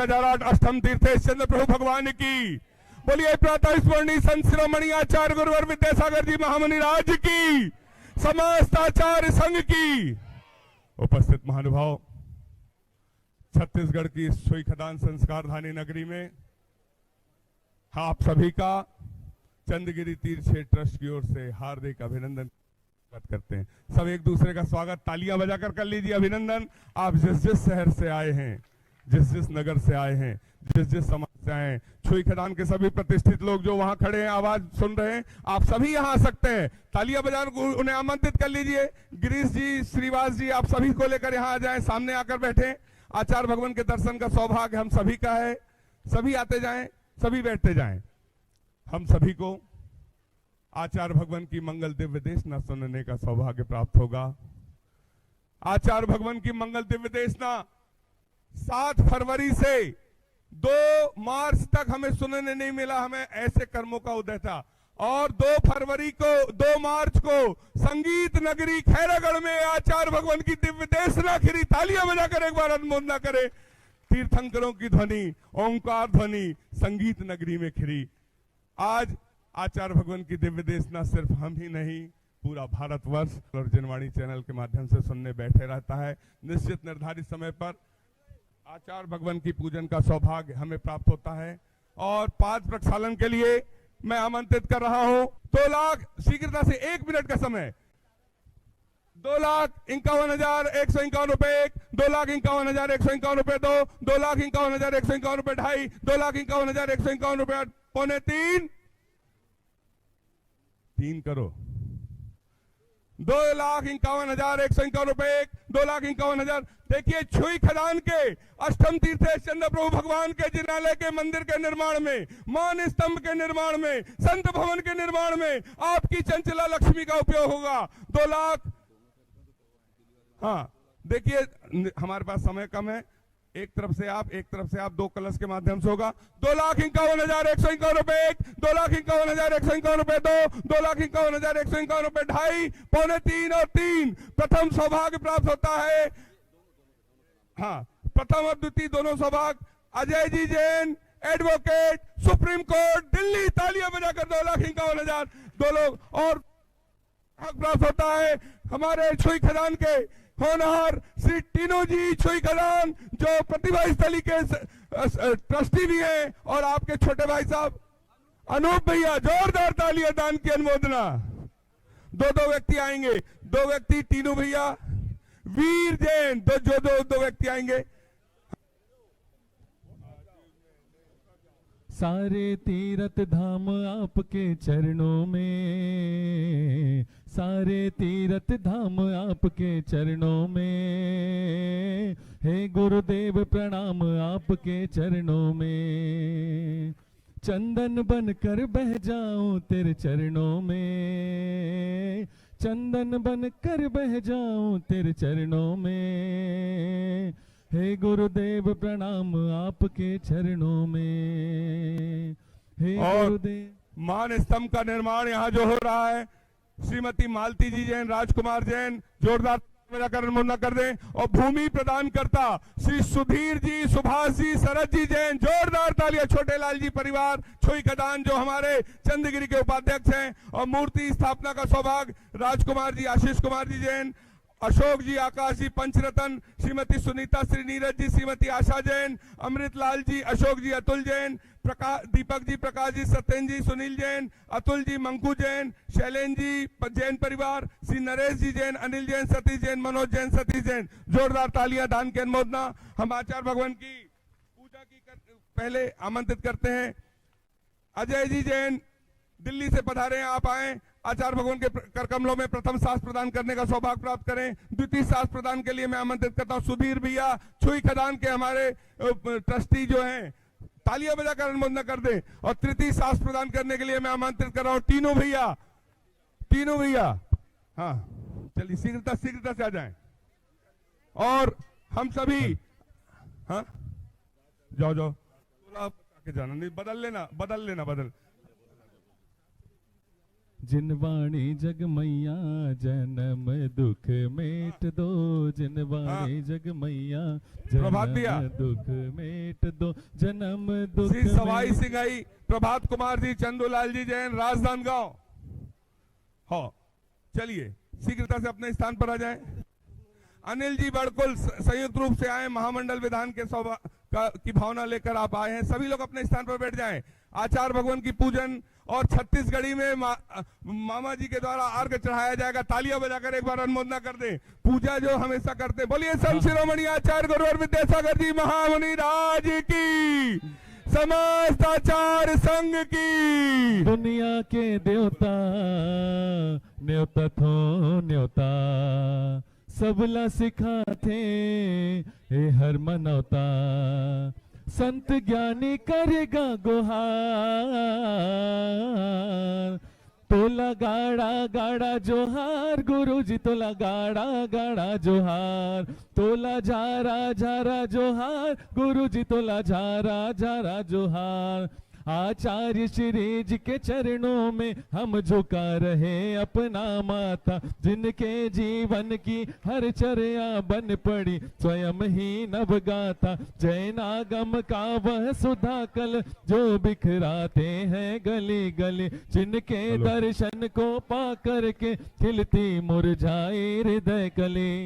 1008 अष्टम तीर्थेश चंद्र प्रभु भगवान की। बोलिए प्रातः स्मरणीय संत शिरोमणि आचार्य गुरुवर विद्यासागर जी महामुनि राज की, समस्त आचार्य संघ की। उपस्थित महानुभाव, छत्तीसगढ़ की सुई खदान संस्कार धानी नगरी में आप सभी का चंद्रगिरी तीर्थ क्षेत्र ट्रस्ट की ओर से हार्दिक अभिनंदन करते हैं। सब एक दूसरे का स्वागत तालियां बजाकर कर लीजिए। अभिनंदन। आप जिस जिस शहर से आए हैं, जिस जिस नगर से आए हैं, जिस जिस समाज से आए हैं, छुई खदान के सभी प्रतिष्ठित लोग जो वहां खड़े हैं, आवाज सुन रहे हैं, आप सभी यहां आ सकते हैं। तालियां बजाकर उन्हें आमंत्रित कर लीजिए। गिरीश जी, श्रीवास जी, आप सभी को लेकर यहां आ जाएं, सामने आकर बैठे। आचार्य भगवान के दर्शन का सौभाग्य हम सभी का है। सभी आते जाएं, सभी बैठते जाएं। हम सभी को आचार्य भगवान की मंगल दिव्य देशना सुनने का सौभाग्य प्राप्त होगा। आचार्य भगवान की मंगल दिव्य देशना 7 फरवरी से 2 मार्च तक हमें सुनने नहीं मिला। हमें ऐसे कर्मों का उदय था। और 2 मार्च को संगीत नगरी खैरागढ़ में आचार्य भगवान की दिव्य देशना खिरी। तालियां बजाकर एक बार अनुमोदना करें। तीर्थंकरों की ध्वनि, ओंकार ध्वनि संगीत नगरी में खिरी। आज आचार्य भगवान की दिव्य देशना सिर्फ हम ही नहीं, पूरा भारतवर्ष और जनवाणी चैनल के माध्यम से सुनने बैठे रहता है। निश्चित निर्धारित समय पर आचार्य भगवान की पूजन का सौभाग्य हमें प्राप्त होता है। और 5 प्रक्षालन के लिए मैं आमंत्रित कर रहा हूं। 2 लाख शीघ्रता से 1 मिनट का समय। 2,51,151 रुपए 1, 2,51,151 रुपए 2, 2,51,151 रुपए 2.5, 2,51,151 रुपए 2.25, 3 करो। 2,51,151 रुपए 1, 2,51,000। देखिए, छुई खदान के अष्टम तीर्थेश चंद्र प्रभु भगवान के जिनालय के मंदिर के निर्माण में, मान स्तंभ के निर्माण में, संत भवन के निर्माण में आपकी चंचला लक्ष्मी का उपयोग होगा। 2 लाख। हाँ, देखिए हमारे पास समय कम है। एक तरफ से आप 2 कलश के माध्यम से होगा। 2,51,151 रुपए 1, 2,51,151 रुपए 2, 2,51,151 रुपए 2.5, 2.25 और 3। प्रथम सौभाग्य प्राप्त होता है। हाँ, प्रथम और द्वितीय दोनों सौभाग्य Ajay ji Jain, advocate, supreme court, Delhi. तालियां बजाकर 2,51,000 2 लोग। और प्राप्त होता है हमारे छुई खदान के होनहार श्री टीनू जी छुई खदान, जो प्रतिभा स्थली के ट्रस्टी भी हैं, और आपके छोटे भाई साहब अनूप भैया। जोरदार तालियां दान की अनुमोदना। 2 व्यक्ति आएंगे। 2 व्यक्ति टीनू भैया, वीर जैन, दो व्यक्ति आएंगे। सारे तीर्थ धाम आपके चरणों में, सारे तीर्थ धाम आपके चरणों में, हे गुरुदेव प्रणाम आपके चरणों में। चंदन बनकर बह जाऊं तेरे चरणों में, चंदन बनकर बह जाऊं तेरे चरणों में, हे गुरुदेव प्रणाम आपके चरणों में, हे गुरुदेव। मान स्तंभ का निर्माण यहाँ जो हो रहा है, श्रीमती मालती जी जैन, राजकुमार जैन, जोरदार अनुमोदना कर दें। और भूमि प्रदान करता श्री सुधीर जी, सुभाष जी, शरद जी जैन। जोरदार तालियां। छोटे लाल जी परिवार छुई खदान जो हमारे चंद्रगिरी के उपाध्यक्ष हैं। और मूर्ति स्थापना का सौभाग्य राजकुमार जी, आशीष कुमार जी जैन, अशोक जी, आकाश जी, पंचरतन, श्रीमती सुनीता, श्री नीरज जी, श्रीमती आशा जैन, अमृत लाल जी, अशोक जी, अतुल जैन, दीपक जी, प्रकाश जी, सत्येंद्र जी, सुनील जैन, अतुल जी, मंकू जैन, शैलेन जी जैन परिवार, श्री नरेश जी जैन, अनिल जैन, सतीश जैन, मनोज जैन, सतीश जैन। जोरदार तालियां दान की अनुमोदना। हम आचार्य भगवान की पूजा की पहले आमंत्रित करते हैं अजय जी जैन, दिल्ली से पधारे हैं, आप आए। आचार्य भगवान के कर कमलों में प्रथम शास्त्र प्रदान करने का सौभाग्य प्राप्त करें। द्वितीय शास्त्र प्रदान के लिए मैं आमंत्रित करता हूं सुधीर भैया, छुई खदान के हमारे ट्रस्टी जो हैं, तालियां बजाकर अनुमोदन कर दें। और तृतीय शास्त्र प्रदान करने के लिए मैं आमंत्रित कर रहा हूं टीनू भैया। टीनू भैया, हाँ चलिए शीघ्रता से आ जाएं। और हम सभी, हाँ जाओ जाना नहीं, बदल लेना। जिनवाणी जग मैया जन्म दुख मेट दो, जिनवाणी जग मैया प्रभात दिया। जन्म दुख मेट दो, जन्म दुख श्री सवाई मेट- सिंह आई, प्रभात कुमार जी, चंदूलाल जी जैन, राजनांदगांव। हो, चलिए शीघ्रता से अपने स्थान पर आ जाएं। अनिल जी बड़कुल संयुक्त रूप से आए, महामंडल विधान के की भावना लेकर आप आए हैं। सभी लोग अपने स्थान पर बैठ जाएं। आचार्य भगवान की पूजन और छत्तीसगढ़ी में मामा जी के द्वारा अर्घ चढ़ाया जाएगा। तालियां बजाकर एक बार अनुमोदना कर दें। पूजा जो हमेशा करते, बोलिए संत शिरोमणि आचार्य गुरुवर विद्यासागर जी महामुनि राज की, समस्त आचार्य संघ की। दुनिया के देवता न्योता थो न्योता, सबला सिखाते हे हर मनौता, संत ज्ञानी करेगा गुहार, तोला गाड़ा गाड़ा जोहार, गुरुजी तोला गाड़ा गाड़ा जोहार, तोला झारा झारा जोहार, गुरुजी तोला झारा झारा जोहार। आचार्य श्री जी के चरणों में हम झुका रहे अपना माथा, जिनके जीवन की हर चर्या बन पड़ी स्वयं ही नव गाथा, जैनागम का वह सुधा कल जो बिखराते हैं गली गली, जिनके दर्शन को पा करके खिलती मुरझाई हृदय कली।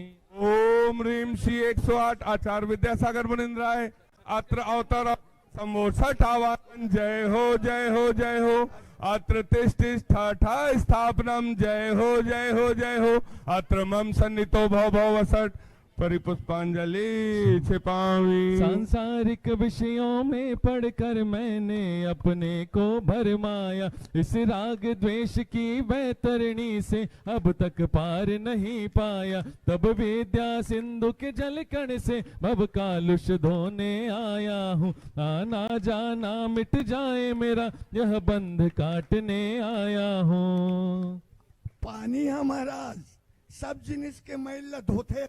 ओम ह्रीम श्री 108 आचार्य विद्यासागर मुनिंद्राय अत्र अवतर संवोत्सठ आवाहन। जय हो जय हो जय हो। अत्र तिष्ठा स्थापनम। जय हो जय हो जय हो। अत्र मम सन्नितो भव भव वसट परिपुष्पांजलि छिपावी। सांसारिक विषयों में पढ़कर मैंने अपने को भरमाया, इस राग द्वेष की वैतरणी से अब तक पार नहीं पाया, तब विद्या सिंधु के जल कण से भव कालुष धोने आया हूँ, आना जाना मिट जाए मेरा यह बंध काटने आया हूँ। पानी हमारा सब जिनिस के मैल धोथे,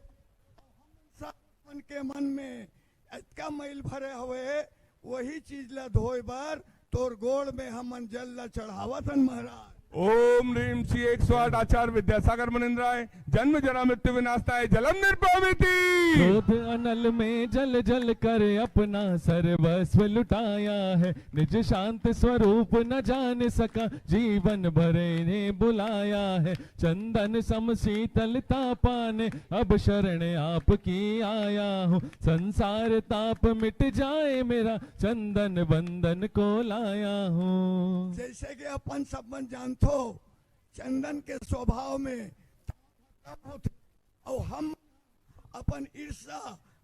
मन के मन में इतना मैल भरे हुए, वही चीज ला धोए बार तोर गोड़ में हमन जल ला चढ़ावतन महाराज। ओम ह्रीम श्री 108 आचार्य विद्यासागर मुनिंद्राय जन्म जरा मृत्यु विनाशताय जलम निर्पाविति। क्रोध अनल में जल जल कर अपना सर्वस्व लुटाया है, निज शांत स्वरूप न जान सका जीवन भरे ने बुलाया है, चंदन सम शीतलता पाने अब शरण आपकी आया हूँ, संसार ताप मिट जाए मेरा चंदन बंधन को लाया हूँ। जैसे कि अपन सब मन जानतो चंदन के स्वभाव में और हम अपन ईर्षा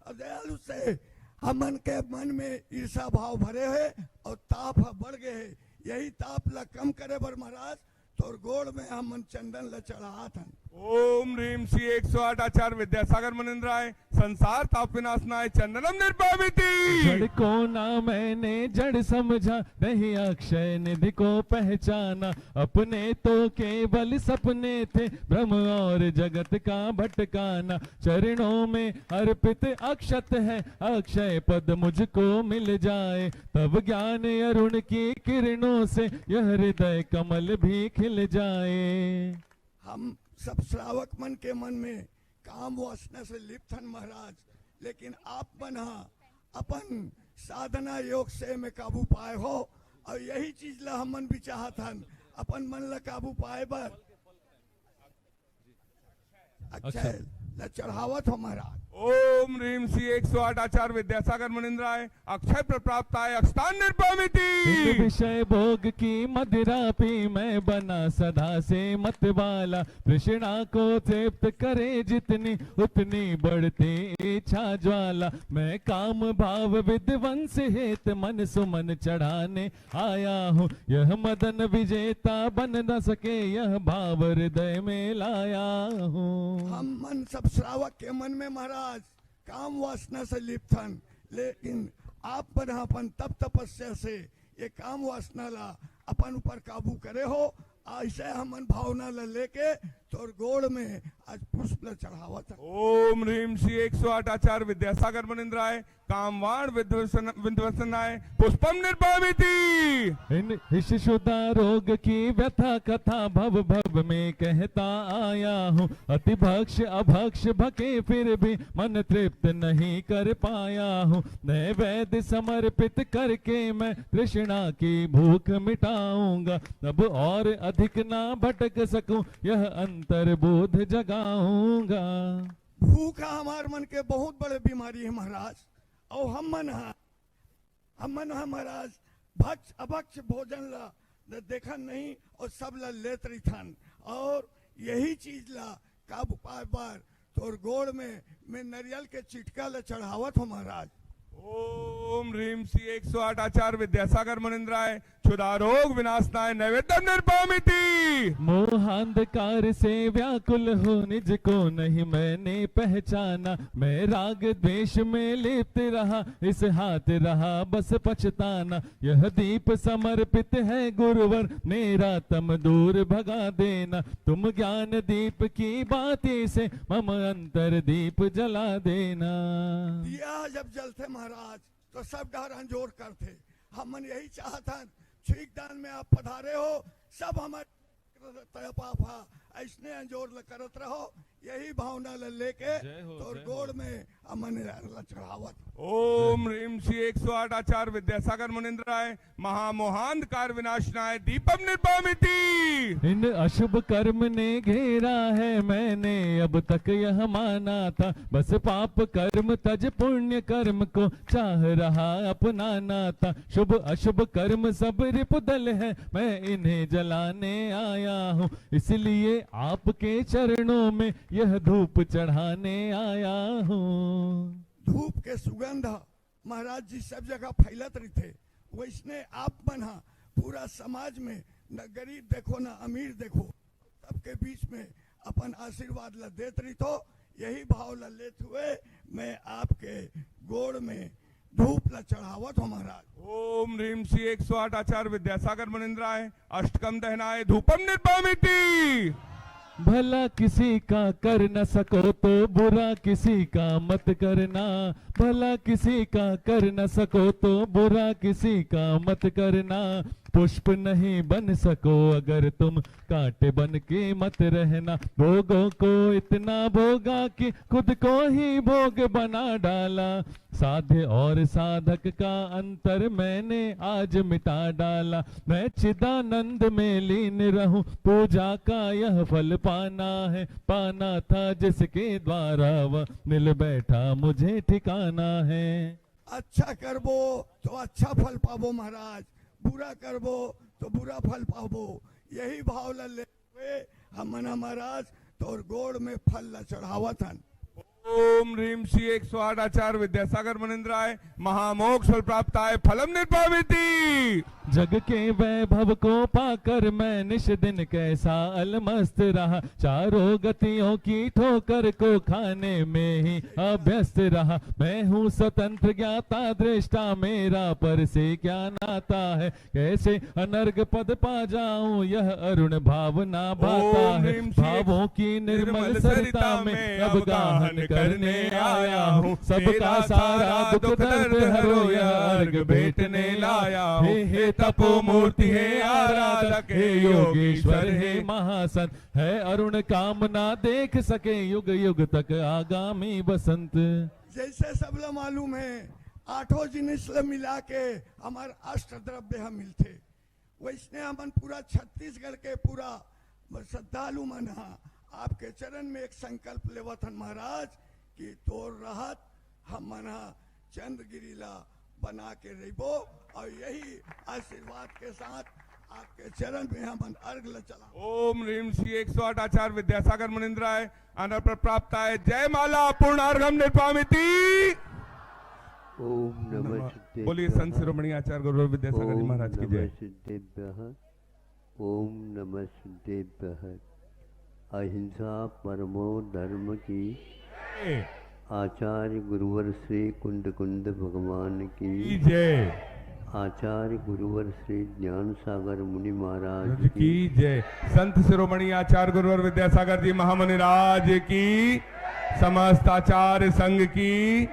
और दयालु से हमन के मन में ईर्षा भाव भरे है और ताप बढ़ गए है, यही ताप ला कम करे बर महाराज तोर गोड़ में हमन चंदन ला चढ़ात हन। ओम ह्रीम श्री 108 आचार्य विद्यासागर मुनिंद्राय संसार ताप विनाशनाय चंदनम निर्पाविति। जड़ को ना मैंने जड़ समझा, नहीं अक्षय निधि को पहचाना, अपने तो केवल सपने थे भ्रम और जगत का भटकाना, चरणों में अर्पित अक्षत है अक्षय पद मुझको मिल जाए, तब ज्ञान अरुण की किरणों से यह हृदय कमल भी खिल जाए। हम सब श्रावक मन के मन में काम वासना से लिप्त हन महाराज, लेकिन आप मन अपन साधना योग से में काबू पाए हो, और यही चीज ला हमन भी चाहत हन अपन मन ला काबू पाए बर अक्षय ला चढ़ावत हो महाराज। ओम ह्रीम श्री 108 आचार्य विद्यासागर मुनिंद्राय अक्षय प्रप्राप्ताय अक्षतान निर्पाविति। विषय भोग की मदिरा पी मैं बना सदा से मत वाला, तृष्णा को तृप्त करे जितनी उतनी बढ़ती इच्छा ज्वाला, मैं काम भाव विध्वंस हेत मन सुमन चढ़ाने आया हूँ, यह मदन विजेता बन न सके यह भाव हृदय में लाया हूँ। हम मन सब श्रावक के मन में महाराज काम वासना से लिप्त हन, लेकिन आप पर अपन तप तपस्या से ये काम वासना ला अपन ऊपर काबू करे हो, ऐसे हमन भावना ला लेके तोर गोड़ में आज पुष्प ल चढ़ावत हन। ओम ह्रीम श्री 108 आचार्य विद्यासागर मुनिंद्राय कामवाण विध्वसनाय पुष्पम निर्पामिति। इन शिशुदा रोग की व्यथा कथा भव भव में कहता आया हूँ। अति भक्ष अभक्ष भके फिर भी मन तृप्त नहीं कर पाया हूँ। नैवेद्य समर्पित करके मैं तृष्णा की भूख मिटाऊंगा। अब और अधिक ना भटक सकूं यह अंतर्बोध जगाऊंगा। भूखा हमार मन के बहुत बड़े बीमारी है महाराज, और हम मन है महाराज भक्ष अभक्ष भोजन ला देखन नहीं और सब ला लेत रही थन, और यही चीज ला काबू पाए बार तोर गोड़ में मैं नरियल के चिटका ला चढ़ावत हो महाराज। ओम ह्रीम श्री 108 आचार्य विद्यासागर मुनिंद्राय क्षुधारोग विनाशनाय नैवेद्यम निर्पामिति। मोहांधकार से व्याकुल हो निज को नहीं मैंने पहचाना। मैं राग द्वेष में लिप्त रहा इस हाथ रहा बस पछताना। यह दीप समर्पित है गुरुवर मेरा तम दूर भगा देना। तुम ज्ञान दीप की बाती से मम अंतर दीप जला देना। दिया जब जलते महाराज तो सब डर अंजोर करते। हमन यही चाहतन ठीक दान में आप पधारे हो, सब हमारे पापा ऐसने अंजोर करत रहो। यही भावना लेके तोर गोड़ में अमन चढ़ावत। ओम ह्रीम श्री 108 आचार्य विद्यासागर मुनिंद्राय महामोहांधकार विनाशनाय दीपम निर्पामिति। इन अशुभ कर्म ने घेरा है मैंने अब तक यह माना था। बस पाप कर्म तज पुण्य कर्म को चाह रहा अपनाना था। शुभ अशुभ कर्म सब रिपुदल है मैं इन्हें जलाने आया हूँ। इसलिए आपके चरणों में यह धूप चढ़ाने आया हूँ। धूप के सुगंध महाराज जी सब जगह फैलत रही थे, वैसने आप बना पूरा समाज में न गरीब देखो न अमीर देखो सबके बीच में अपन आशीर्वाद ला देत रही। तो यही भाव ला लेते हुए मैं आपके गोड़ में धूप ला चढ़ावत हो महाराज। ओम ह्रीम श्री 108 आचार्य विद्यासागर मुनिंद्राय अष्टकम दहनाय धूपम निर्पामिति। भला किसी का कर न सको तो बुरा किसी का मत करना। भला किसी का कर न सको तो बुरा किसी का मत करना। पुष्प नहीं बन सको अगर तुम कांटे बन के मत रहना। भोगों को इतना भोगा कि खुद को ही भोग बना डाला। साध्य और साधक का अंतर मैंने आज मिटा डाला। मैं चिदानंद में लीन रहूं पूजा का यह फल पाना है। पाना था जिसके द्वारा वह मिल बैठा मुझे ठिकाना है। अच्छा करबो तो अच्छा फल पाबो महाराज, बुरा करबो तो बुरा फल पाबो। यही भाव ला ले हमन महाराज तोर गोड़ में फल ला चढ़ावत हन। ओम ह्रीम श्री 108 आचार्य विद्यासागर मुनिंद्राय महामोक्ष फल प्राप्ताय फलम निर्पामिति। जग के वैभव को पाकर मैं निश दिन कैसा अलमस्त रहा। चारों गतियों की ठोकर को खाने में ही अभ्यस्त रहा। मैं हूँ स्वतंत्र ज्ञाता दृष्टा मेरा पर से क्या नाता है। कैसे अनर्ग पद पा जाऊं यह अरुण भावना भाता है। भावों की निर्मल सरिता में अब गाहन करने आया हूँ। सबका सारा दुख दर्द हरो यह अर्घ भेटने लाया हूँ। हे तपो मूर्ति हे आराधक हे योगेश्वर हे महासन है अरुण कामना देख सके युग युग तक आगामी बसंत। जैसे सब लोग मालूम है आठों जिनिस मिला के हमारे अष्ट द्रव्य हम मिलते, वैसने हमन पूरा छत्तीसगढ़ के पूरा श्रद्धालु मन आपके चरण में एक संकल्प लेवतन महाराज कि तोर रहत हम मन चंद्रगिरी ला बना के रहिबो, और यही आशीर्वाद के साथ आपके चरण में हम अर्घ ला चला। ओम ह्रीम श्री 108 आचार्य विद्यासागर मुनिंद्राय अनर्पण प्राप्ताय जय माला पूर्णार्घम निर्पामिति। ओम नमः सिद्धेभ्यः। बोलिए संत शिरोमणि आचार्य गुरु विद्यासागर जी महाराज की जय। ओम नमः सिद्धेभ्यः। अहिंसा परमो धर्म की आचार्य गुरुवर श्री कुंद कुंद भगवान की जय। आचार्य गुरुवर श्री ज्ञान सागर मुनि महाराज जी की जय। संत शिरोमणि आचार्य गुरुवर विद्यासागर जी महामुनि राज की, समस्त आचार्य संघ की।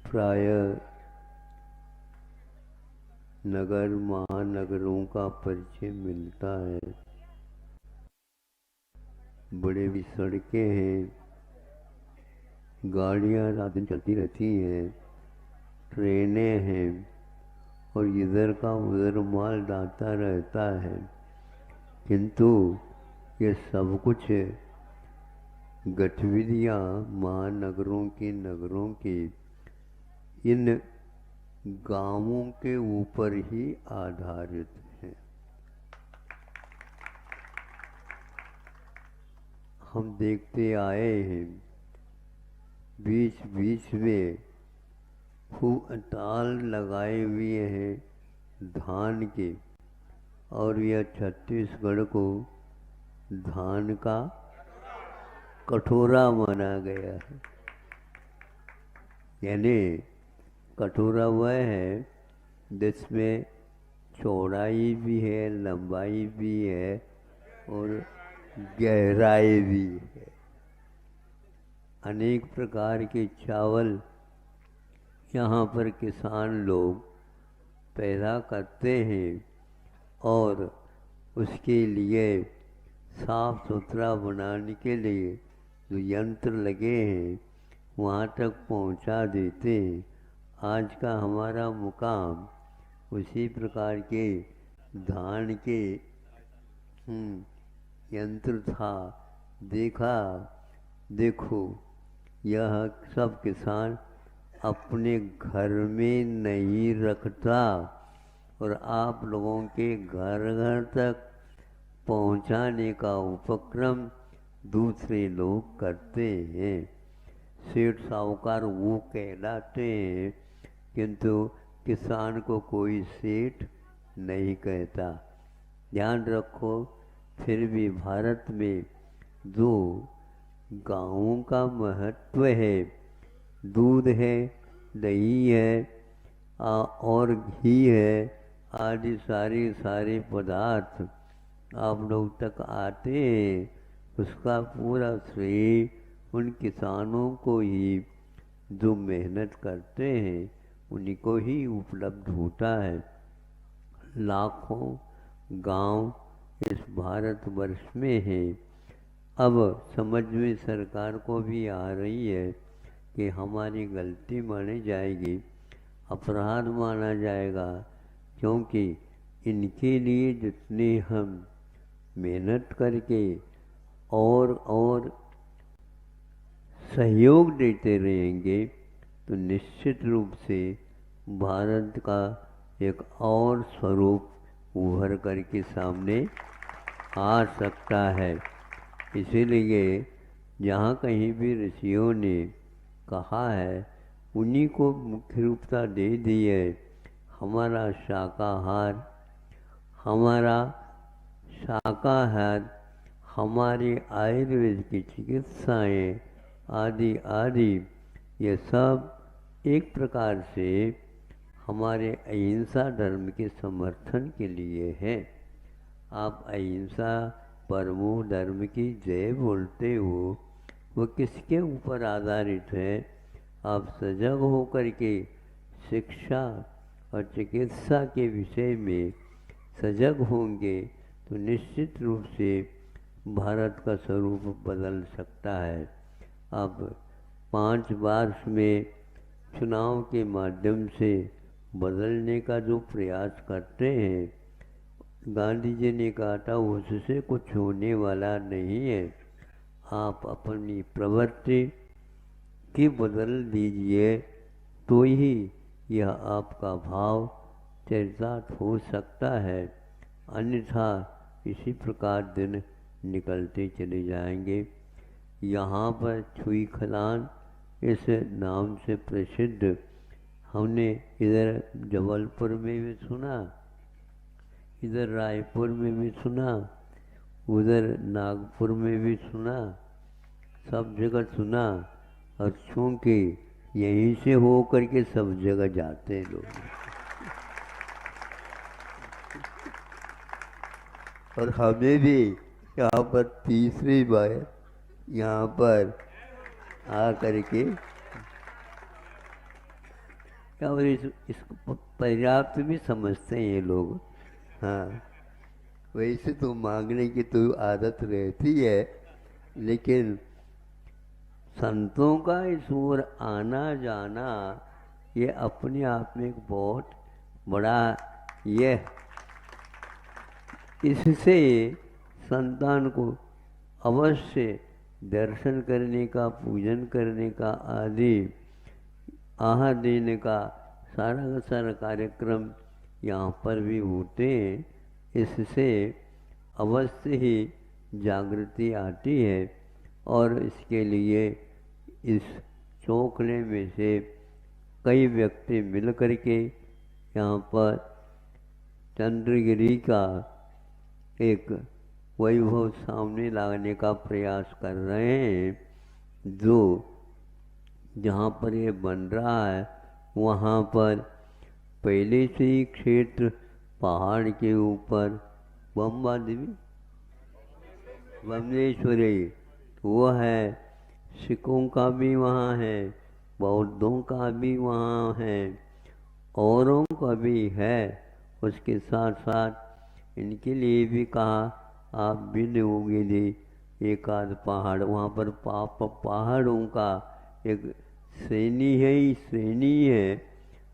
प्राय नगर महानगरों का परिचय मिलता है, बड़े भी सड़कें हैं, गाड़ियां रात दिन चलती रहती हैं, ट्रेनें हैं और इधर का उधर माल जाता रहता है, किंतु ये सब कुछ गतिविधियां महानगरों की, नगरों की इन गांवों के ऊपर ही आधारित हैं। हम देखते आए हैं, बीच बीच में खूब ताल लगाए हुए हैं धान के, और यह छत्तीसगढ़ को धान का कटोरा माना गया है। यानी कटोरा वह है जिसमें चौड़ाई भी है, लंबाई भी है और गहराई भी है। अनेक प्रकार के चावल यहाँ पर किसान लोग पैदा करते हैं और उसके लिए साफ सुथरा बनाने के लिए जो यंत्र लगे हैं वहाँ तक पहुँचा देते हैं। आज का हमारा मुकाम उसी प्रकार के धान के यंत्र था। देखो यह सब किसान अपने घर में नहीं रखता और आप लोगों के घर घर तक पहुंचाने का उपक्रम दूसरे लोग करते हैं। सेठ साहूकार वो कहलाते हैं, किंतु किसान को कोई सेठ नहीं कहता। ध्यान रखो, फिर भी भारत में जो गाँवों का महत्व है, दूध है, दही है और घी है आदि सारे पदार्थ आप लोग तक आते हैं, उसका पूरा श्रेय उन किसानों को ही जो मेहनत करते हैं उन्हीं को ही उपलब्ध होता है। लाखों गांव इस भारतवर्ष में है। अब समझ में सरकार को भी आ रही है कि हमारी गलती मानी जाएगी, अपराध माना जाएगा, क्योंकि इनके लिए जितने हम मेहनत करके और सहयोग देते रहेंगे तो निश्चित रूप से भारत का एक और स्वरूप उभर कर के सामने आ सकता है। इसीलिए जहाँ कहीं भी ऋषियों ने कहा है उन्हीं को मुख्य रूपता दे दी है। हमारा शाकाहार, हमारी आयुर्वेद की चिकित्साएं आदि ये सब एक प्रकार से हमारे अहिंसा धर्म के समर्थन के लिए है। आप अहिंसा परमो धर्म की जय बोलते हो, वो किसके ऊपर आधारित है? आप सजग होकर के शिक्षा और चिकित्सा के विषय में सजग होंगे तो निश्चित रूप से भारत का स्वरूप बदल सकता है। अब 5 वर्ष में चुनाव के माध्यम से बदलने का जो प्रयास करते हैं, गांधी जी ने कहा था उससे कुछ होने वाला नहीं है। आप अपनी प्रवृत्ति की बदल दीजिए तो ही यह आपका भाव चरितार्थ हो सकता है, अन्यथा इसी प्रकार दिन निकलते चले जाएंगे। यहाँ पर छुई खदान इस नाम से प्रसिद्ध हमने इधर जबलपुर में भी सुना, इधर रायपुर में भी सुना, उधर नागपुर में भी सुना, सब जगह सुना। और चूँकि यहीं से हो करके सब जगह जाते हैं लोग। और हमें भी यहाँ पर तीसरी बार यहाँ पर आ करके और इसको पर्याप्त भी समझते हैं ये लोग। हाँ, वैसे तो मांगने की तो आदत रहती है, लेकिन संतों का इस ओर आना जाना ये अपने आप में एक बहुत बड़ा ये, इससे संतान को अवश्य दर्शन करने का, पूजन करने का आदि आहार देने का सारा का सारा कार्यक्रम यहाँ पर भी होते हैं। इससे अवश्य ही जागृति आती है और इसके लिए इस चौखले में से कई व्यक्ति मिल करके यहाँ पर चंद्रगिरी का एक वैभव सामने लाने का प्रयास कर रहे हैं। जो जहाँ पर ये बन रहा है वहाँ पर पहले से ही क्षेत्र पहाड़ के ऊपर बम्बा देवी बमलेश्वरी वो है, सिखों का भी वहाँ है, बौद्धों का भी वहाँ है, औरों का भी है। उसके साथ साथ इनके लिए भी कहा आप भी दोगे दे एक आध पहाड़, वहाँ पर पहाड़ों का एक श्रेणी है ही श्रेणी है,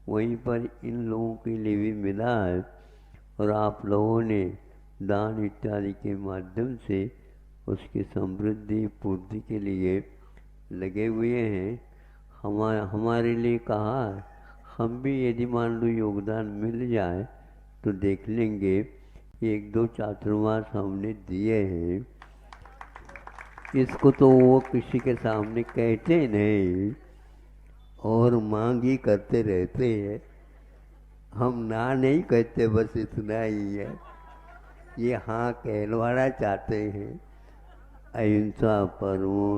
वहीं पर इन लोगों के लिए भी मिला है। और आप लोगों ने दान इत्यादि के माध्यम से उसकी समृद्धि पूर्ति के लिए लगे हुए हैं। हमारे लिए कहा हम भी यदि मान लो योगदान मिल जाए तो देख लेंगे। एक दो चातुर्मास हमने दिए हैं, इसको तो वो किसी के सामने कहते नहीं और मांग ही करते रहते हैं। हम ना नहीं कहते, बस इतना ही है। ये हाँ कहलवाना चाहते हैं। अहिंसा परमो